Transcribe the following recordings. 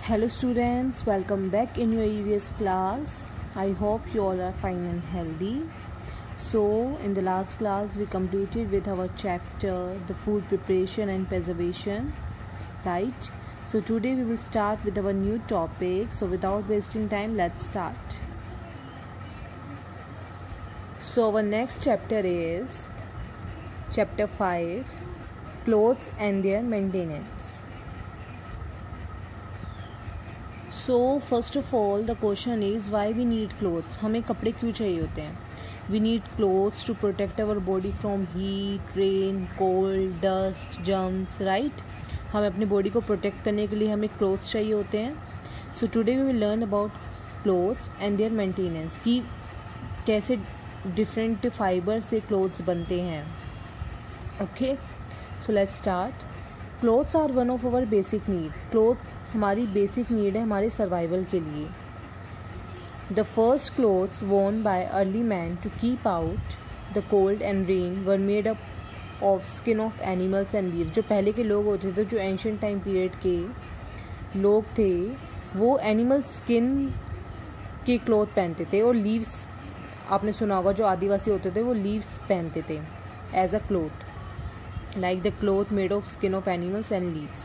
Hello students, welcome back in your EVS class. I hope you all are fine and healthy. So in the last class we completed with our chapter the food preparation and preservation, right? So today we will start with our new topic. So without wasting time, let's start. So our next chapter is chapter 5, clothes and their maintenance. So first of all the question is why we need clothes. हमें कपड़े क्यों चाहिए होते हैं? We need clothes to protect our body from heat, rain, cold, dust, germs, right. हमें अपनी body को protect करने के लिए हमें क्लोथ्स चाहिए होते हैं. So today we will learn about clothes and their maintenance, कि कैसे डिफरेंट फाइबर से क्लोथ्स बनते हैं. Okay, so let's start. Clothes are one of our basic need. Cloth हमारी बेसिक नीड है हमारे सर्वाइवल के लिए. The first clothes worn by early man to keep out the cold and rain were made up of skin of animals and leaves. जो पहले के लोग होते थे, जो एंशियंट टाइम पीरियड के लोग थे, वो एनिमल स्किन के क्लोथ पहनते थे. और लीव्स, आपने सुना होगा, जो आदिवासी होते थे वो लीव्स पहनते थे as a cloth, like the cloth made of skin of animals and leaves.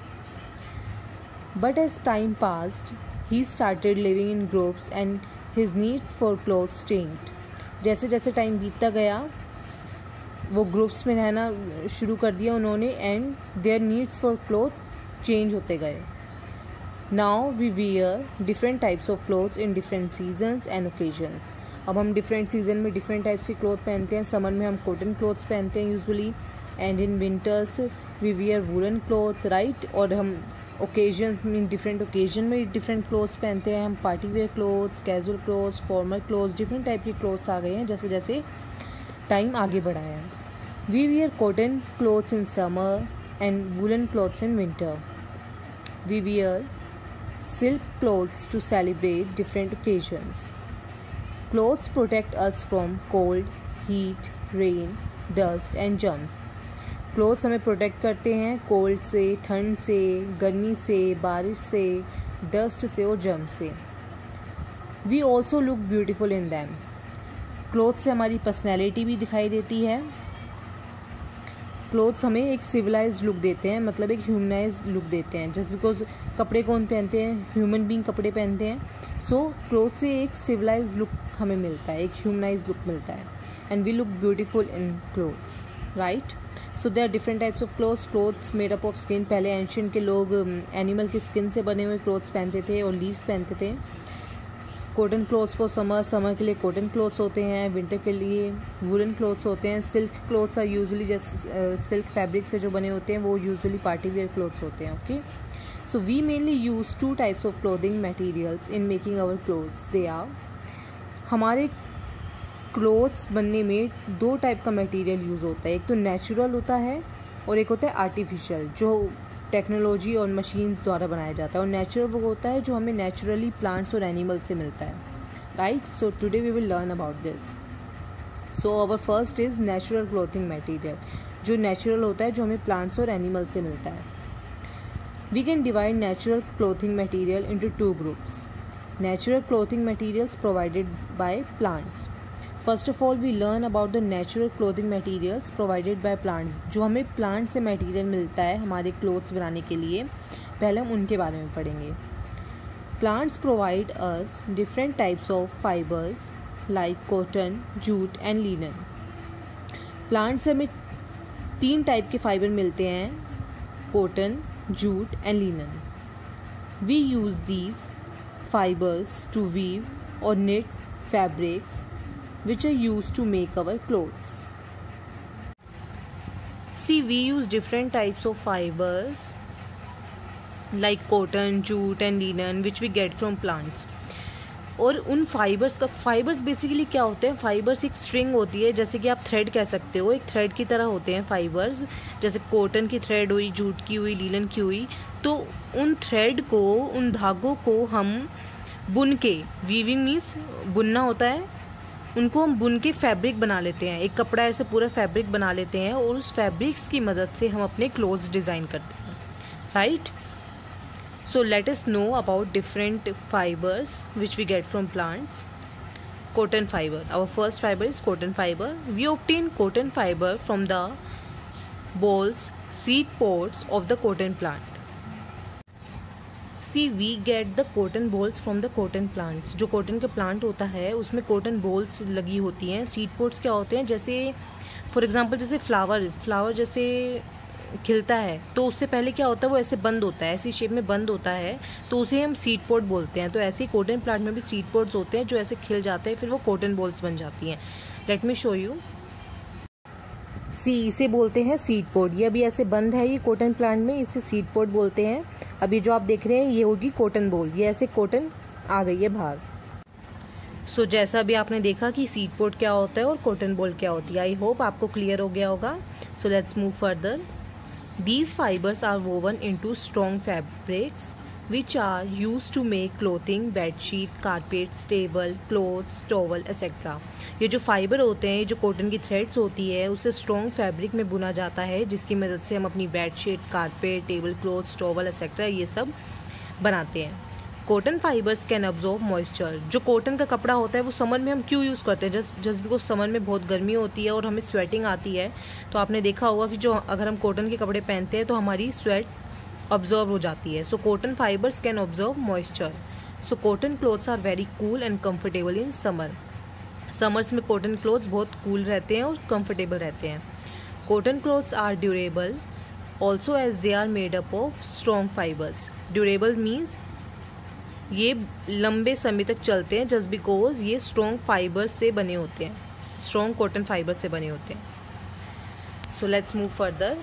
But as time passed, he started living in groups and his needs for clothes changed. जैसे जैसे टाइम बीतता गया वो ग्रुप्स में रहना शुरू कर दिया उन्होंने, and their needs for cloth change होते गए. Now we wear different types of clothes in different seasons and occasions. अब हम डिफरेंट सीजन में डिफरेंट टाइप्स के क्लोथ पहनते हैं. समर में हम कॉटन क्लोथ्स पहनते हैं usually, and in winters we wear woollen clothes, right. और हम ओकेजन्स में, डिफरेंट ओकेजन में डिफरेंट क्लोथ्स पहनते हैं. हम party wear clothes, casual clothes, formal clothes, different type के क्लोथ्स आ गए हैं जैसे जैसे टाइम आगे बढ़ा है. We wear cotton clothes in summer and woollen clothes in winter. We wear silk clothes to celebrate different occasions. Clothes protect us from cold, heat, rain, dust and germs. Clothes हमें protect करते हैं cold से, ठंड से, गर्मी से, बारिश से, डस्ट से और जर्म से. We also look beautiful in them. Clothes से हमारी पर्सनैलिटी भी दिखाई देती है. क्लोथ्स हमें एक सिविलाइज्ड लुक देते हैं, मतलब एक ह्यूमनाइज्ड लुक देते हैं. जस्ट बिकॉज कपड़े कौन पहनते हैं? ह्यूमन बीइंग कपड़े पहनते हैं. सो क्लोथ से एक सिविलाइज्ड लुक हमें मिलता है, एक ह्यूमनाइज्ड लुक मिलता है. And we look beautiful in clothes, right. So there are different types of clothes. Clothes made up of skin. पहले एंशियंट के लोग एनिमल की स्किन से बने हुए क्लोथ्स पहनते थे और लीव्स पहनते थे. Cotton clothes for summer. Summer के लिए कॉटन क्लोथ्स होते हैं. विंटर के लिए वुलन क्लोथ्स होते हैं. सिल्क क्लोथ्स आर यूजुअली, जैसे सिल्क फैब्रिक से जो बने होते हैं वो यूजुअली पार्टी वेयर क्लोथ्स होते हैं. Okay, so we mainly use 2 types of clothing materials in making our clothes. They are, हमारे क्लोथ्स बनने में 2 टाइप का मटेरियल यूज़ होता है. एक तो नेचुरल होता है और एक होता है आर्टिफिशियल, जो टेक्नोलॉजी और मशीन्स द्वारा बनाया जाता है. और नेचुरल वो होता है जो हमें नेचुरली प्लांट्स और एनिमल से मिलता है, right. So today we will learn about this. So our first is natural clothing material. जो नेचुरल होता है, जो हमें प्लांट्स और एनिमल से मिलता है. We can divide natural clothing material into 2 groups. Natural clothing materials provided by plants. First of all we learn about the natural clothing materials provided by plants. जो हमें प्लांट से मटेरियल मिलता है हमारे क्लोथ्स बनाने के लिए, पहले हम उनके बारे में पढ़ेंगे. Plants provide us different types of fibres like cotton, jute and linen. Plant से हमें 3 टाइप के फाइबर मिलते हैं: cotton, jute and linen. We use these fibres to weave और knit fabrics which are used to make our clothes. See, we use different types of fibers like cotton, jute and linen which we get from plants. और उन fibres basically क्या होते हैं? Fibres एक string होती है, जैसे कि आप थ्रेड कह सकते हो. एक थ्रेड की तरह होते हैं फाइबर्स. जैसे कॉटन की थ्रेड हुई, जूट की हुई, लीलन की हुई. तो उन थ्रेड को, उन धागों को हम बुन के, वीविंग मीन्स बुनना होता है, उनको हम बुन के फैब्रिक बना लेते हैं. एक कपड़ा ऐसे पूरा फैब्रिक बना लेते हैं और उस फैब्रिक्स की मदद से हम अपने क्लोथ्स डिज़ाइन करते हैं, right. So let us know about different fibers which we get from plants. Cotton fiber. Our first fiber is cotton fiber. We obtain cotton fiber from the bolls, seed pods of the cotton plant. See, we get the cotton bolls from the cotton plants. जो cotton का plant होता है उसमें cotton bolls लगी होती हैं. Seed pods क्या होते हैं, जैसे फॉर एग्जांपल जैसे फ्लावर जैसे खिलता है तो उससे पहले क्या होता है, वो ऐसे बंद होता है, ऐसी शेप में बंद होता है, तो उसे हम सीड पोड बोलते हैं. तो ऐसे ही कॉटन प्लांट में भी सीड पोड्स होते हैं जो ऐसे खिल जाते हैं, फिर वो कॉटन बॉल्स बन जाती हैं. Let me show you. See, इसे बोलते हैं सीड पोड. ये अभी ऐसे बंद है ये कॉटन प्लांट में, इसे सीड पोड बोलते हैं. अभी जो आप देख रहे हैं ये होगी कॉटन बॉल. ये ऐसे कॉटन आ गई है बाहर. सो जैसा भी आपने देखा कि सीड पोड क्या होता है और कॉटन बॉल क्या होती है. आई होप आपको क्लियर हो गया होगा. सो let's move further. These fibers are woven into strong fabrics which are used to make clothing, bedsheet, carpets, table, clothes, towel, etc. ये जो फाइबर होते हैं, जो कॉटन की थ्रेड्स होती है, उसे स्ट्रॉन्ग फैब्रिक में बुना जाता है जिसकी मदद से हम अपनी bedsheet, carpet, table clothes, towel etcetera ये सब बनाते हैं. Cotton fibres can absorb moisture. जो कॉटन का कपड़ा होता है वो समर में हम क्यों यूज़ करते हैं, जस्ट बिकॉज समर में बहुत गर्मी होती है और हमें स्वेटिंग आती है. तो आपने देखा होगा कि जो अगर हम कॉटन के कपड़े पहनते हैं तो हमारी स्वेट ऑब्जर्व हो जाती है. So cotton fibres can observe moisture. So cotton clothes are very cool and comfortable in summer. Summers में कॉटन क्लोथ्स बहुत कूल रहते हैं और कम्फर्टेबल रहते हैं. Cotton clothes are durable also as they are made up of strong fibres. Durable means ये लंबे समय तक चलते हैं जस्ट बिकॉज ये स्ट्रॉन्ग फाइबर से बने होते हैं, स्ट्रॉन्ग कॉटन फाइबर से बने होते हैं. So let's move further.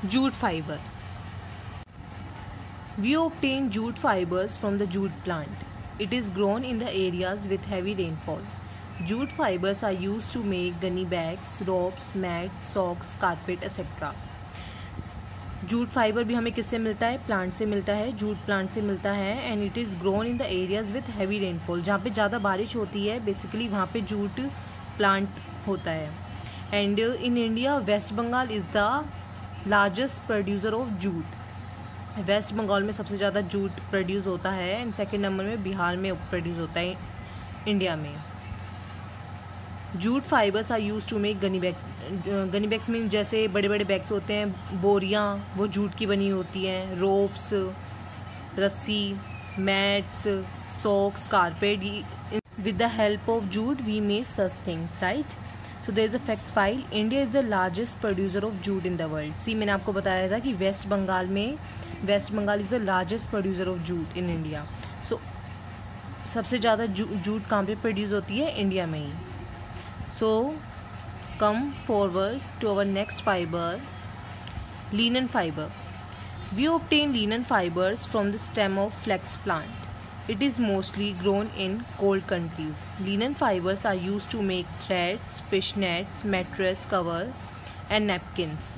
Jute fibre. We obtain jute fibres from the jute plant. It is grown in the areas with heavy rainfall. Jute fibres are use to make gunny bags, ropes, mat, socks, carpet etcetera. Jute fibre भी हमें किससे मिलता है, plant से मिलता है, jute plant से मिलता है. And it is grown in the areas with heavy rainfall. जहाँ पे ज़्यादा बारिश होती है बेसिकली वहाँ पे जूट प्लांट होता है. And in India West Bengal is the largest producer of jute. West Bengal में सबसे ज़्यादा जूट प्रोड्यूस होता है एंड सेकेंड नंबर में बिहार में प्रोड्यूस होता है इंडिया में. Jute fibres are use to make gunny bags. Gunny bags mean जैसे बड़े बड़े बैग्स होते हैं, बोरियाँ, वो जूट की बनी होती हैं. रोप्स, रस्सी, mats, socks, carpet. With the help of jute we make such things, right. So there is a fact file. India is the largest producer of jute in the world. See, मैंने आपको बताया था कि West Bengal is the largest producer of jute in India. So सबसे ज़्यादा jute कहाँ पे produce होती है, इंडिया में ही. So come forward to our next fiber, linen fiber. We obtain linen fibers from the stem of flax plant. It is mostly grown in cold countries. Linen fibers are used to make threads, fishnets, mattress cover and napkins.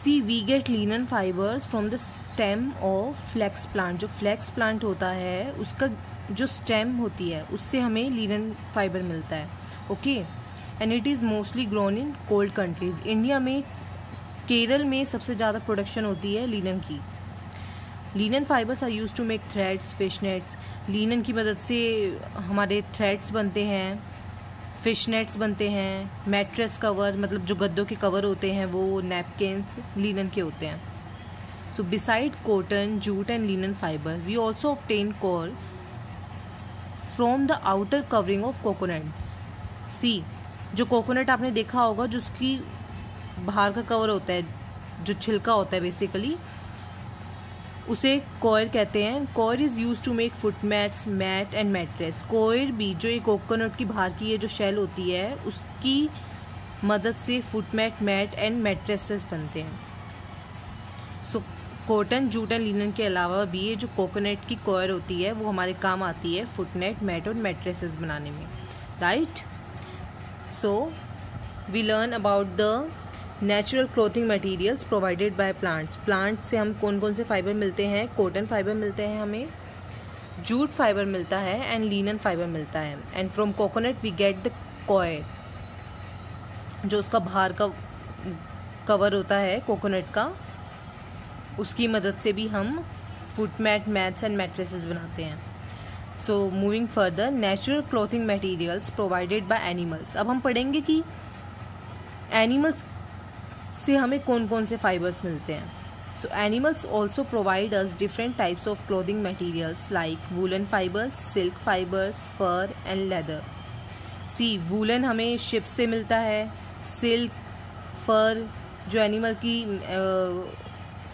See, we get linen fibers from the stem of flax plant. जो flax plant होता है उसका जो stem होती है उससे हमें linen fibre मिलता है. Okay. And it is mostly grown in cold countries. India में केरल में सबसे ज़्यादा प्रोडक्शन होती है लिनन की. Linen fibres are use to make threads, fish nets. Linen की मदद से हमारे थ्रेड्स बनते हैं, फिश नेट्स बनते हैं, मैट्रेस कवर मतलब जो गद्दों के कवर होते हैं वो नैपकिन्स लिनन के होते हैं. So beside cotton, jute and linen fibre we also obtain coal from the outer covering of coconut. See, जो कोकोनट आपने देखा होगा जो उसकी बाहर का कवर होता है, जो छिलका होता है बेसिकली, उसे कोयर कहते हैं. Coir is use to make foot mats, mat and mattress. Coir भी जो ये कोकोनट की बाहर की ये जो शेल होती है उसकी मदद से foot mat, mat and mattresses बनते हैं. So cotton, jute and linen के अलावा भी ये जो कोकोनट की कोयर होती है वो हमारे काम आती है फुटनेट, मैट और मैट्रेसेस बनाने में, right. So we learn about the natural clothing materials provided by plants. Plant से हम कौन कौन से फाइबर मिलते हैं. कॉटन फाइबर मिलते हैं हमें, जूट फाइबर मिलता है एंड लिनन फाइबर मिलता है. And from coconut we get the coir, जो उसका बाहर का कवर होता है कोकोनट का उसकी मदद से भी हम foot mat, mats and mattresses बनाते हैं। So moving further, natural clothing materials provided by animals. अब हम पढ़ेंगे कि एनिमल्स से हमें कौन कौन से फाइबर्स मिलते हैं। So animals also provide us different types of clothing materials like woollen fibres, silk fibres, fur and leather. सी वूलन हमें शिप से मिलता है, सिल्क, फर जो एनिमल की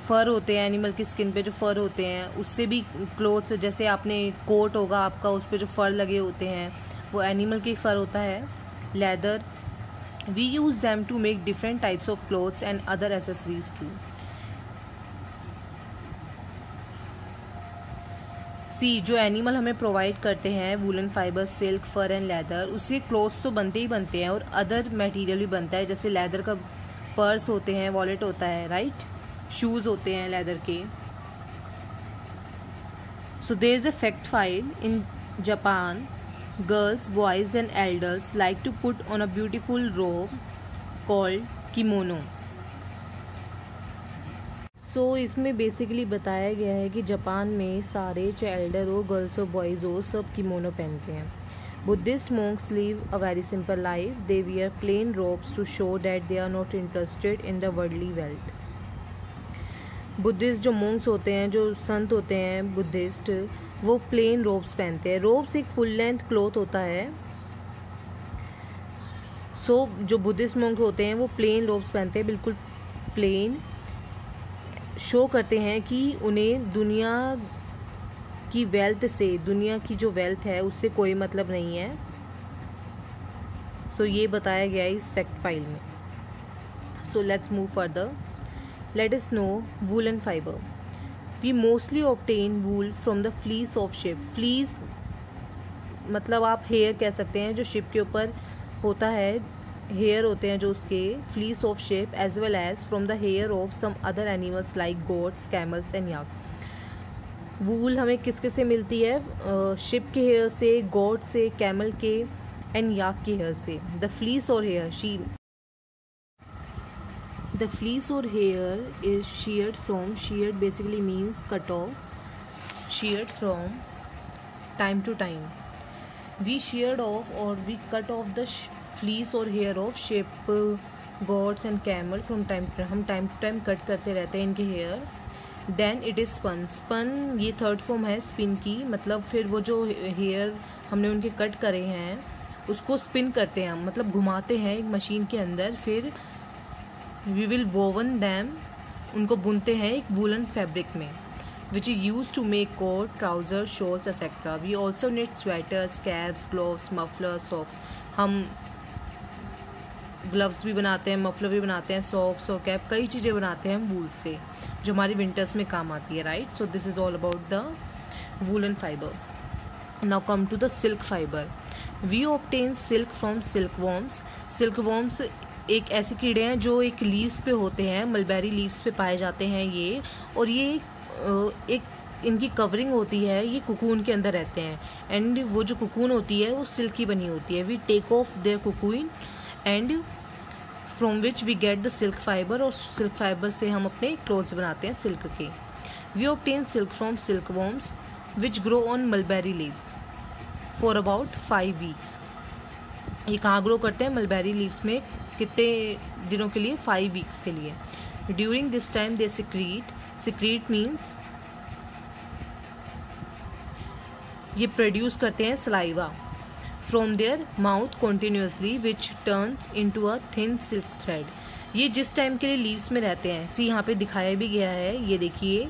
फ़र होते हैं, एनिमल की स्किन पे जो फ़र होते हैं उससे भी क्लोथ्स, जैसे आपने कोट होगा आपका, उस पर जो फ़र लगे होते हैं वो एनिमल के फ़र होता है। Leather, we use them to make different types of clothes and other accessories too. See जो एनिमल हमें प्रोवाइड करते हैं woollen fibre, silk, fur and leather, उससे क्लोथ्स तो बनते ही बनते हैं और अदर मटेरियल भी बनता है, जैसे लेदर का पर्स होते हैं, वॉलेट होता है, राइट, शूज़ होते हैं लेदर के। So there is a fact file in Japan, girls, boys and elders like to put on a beautiful robe called kimono. So इसमें बेसिकली बताया गया है कि जापान में सारे, चाहे एल्डर हो, गर्ल्स हो, बॉयज़ हो, सब किमोनो पहनते हैं। Buddhist monks live a very simple life. They wear plain robes to show that they are not interested in the worldly wealth. Buddhist जो monks होते हैं, जो संत होते हैं बुद्धिस्ट, वो प्लेन रोब्स पहनते हैं। रोब्स एक फुल लेंथ क्लॉथ होता है। सो जो बुद्धिस्ट monk होते हैं वो प्लेन रोब्स पहनते हैं, बिल्कुल प्लेन, शो करते हैं कि उन्हें दुनिया की वेल्थ से, दुनिया की जो वेल्थ है उससे कोई मतलब नहीं है। सो ये बताया गया है इस फैक्ट फाइल में। So let's move further. Let us know woollen fibre. We mostly obtain wool from the fleece of sheep. Fleece मतलब आप हेयर कह सकते हैं, जो शिप के ऊपर होता है, हेयर होते हैं जो उसके, fleece of sheep, as well as from the hair of some other animals like goats, camels and yak. Wool हमें किसके से मिलती है? शिप के हेयर से, गोट से, कैमल के एंड याक के हेयर से। द फ्लीस और हेयर द फ्लीस और here is sheared from, sheared basically means cut off, sheared from time to time. We sheared off or we cut off the fleece और hair of sheep, goats and camel from time to time. हम time to time cut करते रहते हैं इनके hair. Then it is spun. Spun ये third form है spin की, मतलब फिर वो जो हेयर हमने उनके कट करे हैं उसको स्पिन करते हैं हम, मतलब घुमाते हैं एक मशीन के अंदर, फिर वी विल वोवन दैम, उनको बुनते हैं एक वूलन फैब्रिक में, which is use to make coat, trouser, shawls etcetera. We also need sweaters, caps, gloves, muffler, socks. हम ग्लव्स भी बनाते हैं, मफलर भी बनाते हैं, सॉक्स और कैप, कई चीज़ें बनाते हैं हम वूल से जो हमारी विंटर्स में काम आती है, right. So this is all about the woollen fibre. Now come to the silk fibre. We obtain silk from silk worms. Silk worms एक ऐसे कीड़े हैं जो एक लीव्स पे होते हैं, मलबेरी लीव्स पे पाए जाते हैं ये, और ये एक इनकी कवरिंग होती है, ये कुकून के अंदर रहते हैं, एंड वो जो कुकून होती है वो सिल्क की बनी होती है। We take off their cocoon and from which we get the silk fibre, और सिल्क फाइबर से हम अपने क्लोथ्स बनाते हैं सिल्क के। We obtain silk from silk worms which grow on mulberry leaves for about 5 weeks. ये कहाँ grow करते हैं? मलबेरी लीव्स में। कितने दिनों के लिए? 5 वीक्स के लिए। During this time they secrete means ये प्रोड्यूस करते हैं saliva from their mouth continuously which turns into a thin silk thread. ये जिस टाइम के लिए लीव्स में रहते हैं, सी यहाँ पे दिखाया भी गया है, ये देखिए,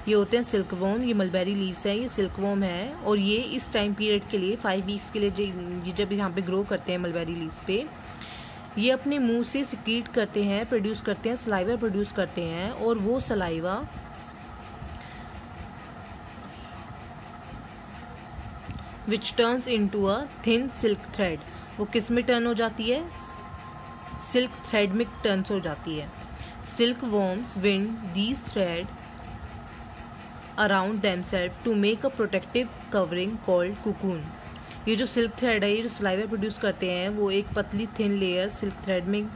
ये होते हैं सिल्क वॉर्म, ये मलबेरी लीव्स हैं, ये सिल्क वॉर्म है, और ये इस टाइम पीरियड के लिए 5 वीक्स के लिए ये जब यहाँ पे ग्रो करते हैं मलबेरी लीव्स पे, ये अपने मुंह से सिक्रीट करते हैं, प्रोड्यूस करते हैं, सलाइवा प्रोड्यूस करते हैं, और वो saliva which turns into a thin silk thread, वो किस में टर्न हो जाती है? सिल्क थ्रेड में टर्न्स हो जाती है। Silk worms wind these thread around themselves to make a protective covering called cocoon. ये जो सिल्क थ्रेड है, ये जो सलाइवा प्रोड्यूस करते हैं, वो एक पतली थिन लेयर सिल्क थ्रेड में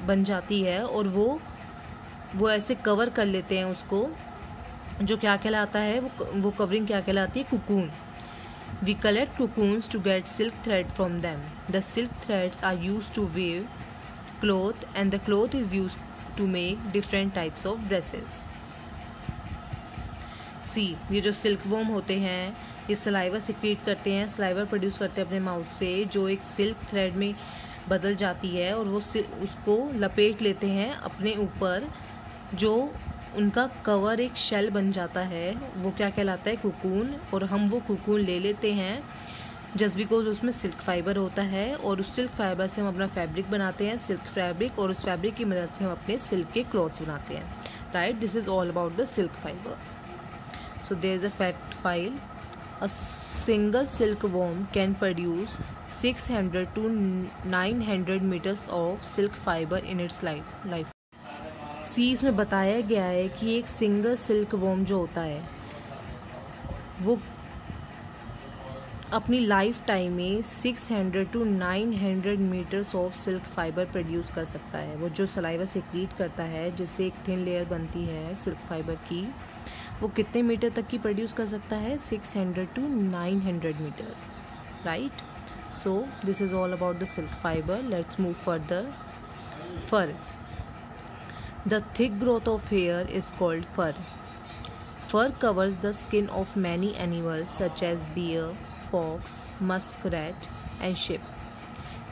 बन जाती है, और वो वो ऐसे कवर कर लेते हैं उसको, जो क्या कहलाता है, वो कवरिंग क्या कहलाती है, cocoon. We collect cocoons to get silk thread from them. The silk threads are used to weave cloth and the cloth is used to make different types of dresses. See, ये जो silk worm होते हैं ये saliva secrete करते हैं, saliva produce करते हैं अपने माउथ से, जो एक सिल्क थ्रेड में बदल जाती है और वो उसको लपेट लेते हैं अपने ऊपर, जो उनका कवर एक शेल बन जाता है, वो क्या कहलाता है, कुकून. और हम वो कुकून ले लेते हैं जस्ट बिकॉज उसमें सिल्क फाइबर होता है, और उस सिल्क फाइबर से हम अपना फैब्रिक बनाते हैं, सिल्क फैब्रिक, और उस फैब्रिक की मदद से हम अपने सिल्क के क्लॉथ्स बनाते हैं. Right, this is all about the silk fibre. So there is a fact file. A single silk worm can produce 600 to 900 metres of silk fibre in its life. See, इसमें बताया गया है कि एक single silk warm जो होता है वो अपनी लाइफ टाइम में 600 to 900 metres of silk fibre produce कर सकता है. वो जो सलाइवा सेक्रीट करता है जिससे एक थिन लेयर बनती है सिल्क फाइबर की, वो कितने मीटर तक की प्रोड्यूस कर सकता है, 600 to 900 metres. Right, so this is all about the silk fibre. Let's move further. Fur. The thick growth of hair is called fur. Fur covers the skin of many animals such as bear, fox, muskrat and sheep.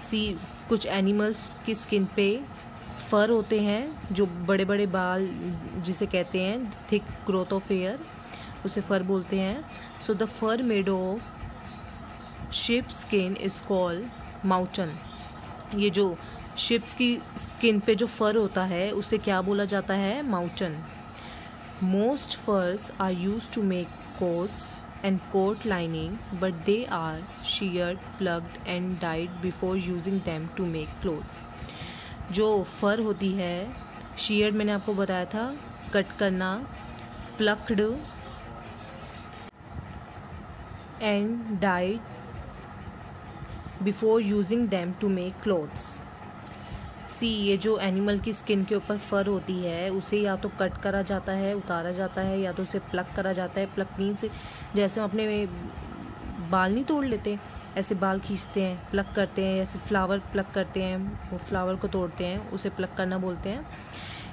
See, कुछ animals की skin पे फर होते हैं, जो बड़े बड़े बाल जिसे कहते हैं थिक ग्रोथ ऑफ हेयर, उसे फर बोलते हैं. So the fur made of sheep skin is called mountain. ये जो शिप्स की स्किन पे जो फर होता है उसे क्या बोला जाता है, mountain. Most furs are use to make coats and coat linings, but they are sheared, plucked and dyed before using them to make clothes. जो फर होती है, sheared मैंने आपको बताया था, कट करना, plucked and dyed before using them to make clothes. See, ये जो एनिमल की स्किन के ऊपर फर होती है उसे या तो कट करा जाता है, उतारा जाता है, या तो उसे प्लक करा जाता है. प्लक मीन्स जैसे हम अपने बाल नहीं तोड़ लेते, ऐसे बाल खींचते हैं, प्लक करते हैं, या फिर फ्लावर प्लक करते हैं, वो फ्लावर को तोड़ते हैं, उसे प्लक करना बोलते हैं.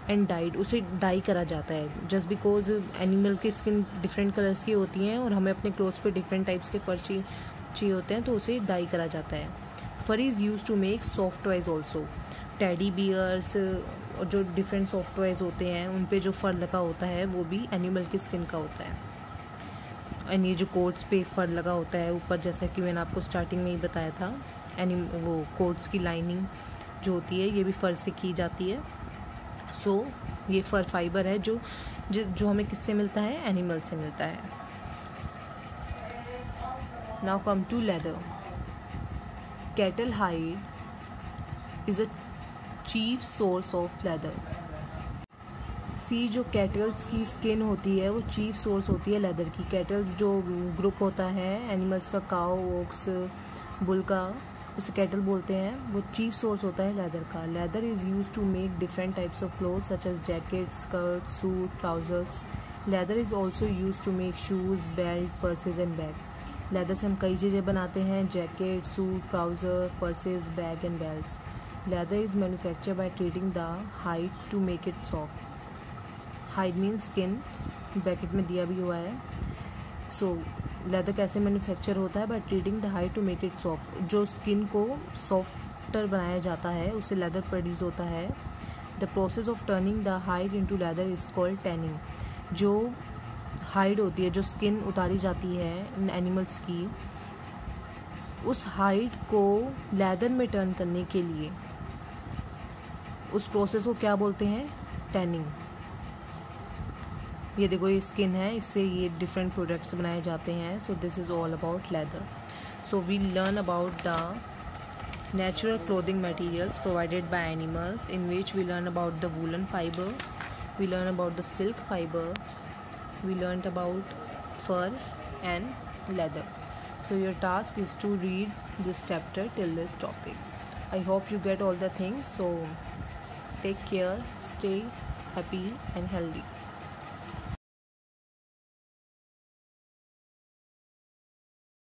एंड डाइड, उसे डाई करा जाता है जस्ट बिकॉज एनिमल की स्किन डिफरेंट कलर्स की होती हैं और हमें अपने क्लोथ्स पे डिफरेंट टाइप्स के फर चाहिए होते हैं, तो उसे डाई करा जाता है. Fur is use to make soft toys also. Teddy bears और जो डिफरेंट सॉफ्ट टॉयज होते हैं उन पे जो फर लगा होता है वो भी एनिमल की स्किन का होता है. एंड ये जो कोट्स पे फर लगा होता है ऊपर, जैसा कि मैंने आपको स्टार्टिंग में ही बताया था, वो कोट्स की लाइनिंग जो होती है ये भी फर से की जाती है. सो ये फर फाइबर है जो हमें किससे मिलता है, एनिमल से मिलता है. Now come to leather. Cattle hide is a chief source of leather. See, जो कैटल्स की स्किन होती है वो चीफ सोर्स होती है लेदर की. कैटल्स जो ग्रुप होता है एनिमल्स का, काउ, ओक्स, बुल का, उसे कैटल बोलते हैं, वो चीफ सोर्स होता है लेदर का. Leather is use to make different types of cloth such as jacket, skirt, suit, trousers. Leather is also use to make shoes, belt, purses and bag. Leather से हम कई चीज़ें बनाते हैं, jacket, suit, trouser, purses, bag and belts. Leather is manufactured by treating the hide to make it soft. Hide means skin, bracket में दिया भी हुआ है. सो लेदर कैसे मैन्युफैक्चर होता है, by treating the hide to make it soft. जो skin को सॉफ्टर बनाया जाता है उससे लेदर प्रोड्यूस होता है. The process of turning the hide into leather is called tanning. जो हाइड होती है, जो स्किन उतारी जाती है एनिमल्स की, उस हाइड को लेदर में टर्न करने के लिए उस प्रोसेस को क्या बोलते हैं, टैनिंग. ये देखो ये स्किन है, इससे ये डिफरेंट प्रोडक्ट्स बनाए जाते हैं. So this is all about leather. So we learn about the natural clothing materials provided by animals, in which we learn about the woolen fiber, we learn about the silk fiber, we learned about fur and leather. So your task is to read this chapter till this topic. I hope you get all the things. So take care, stay happy and healthy.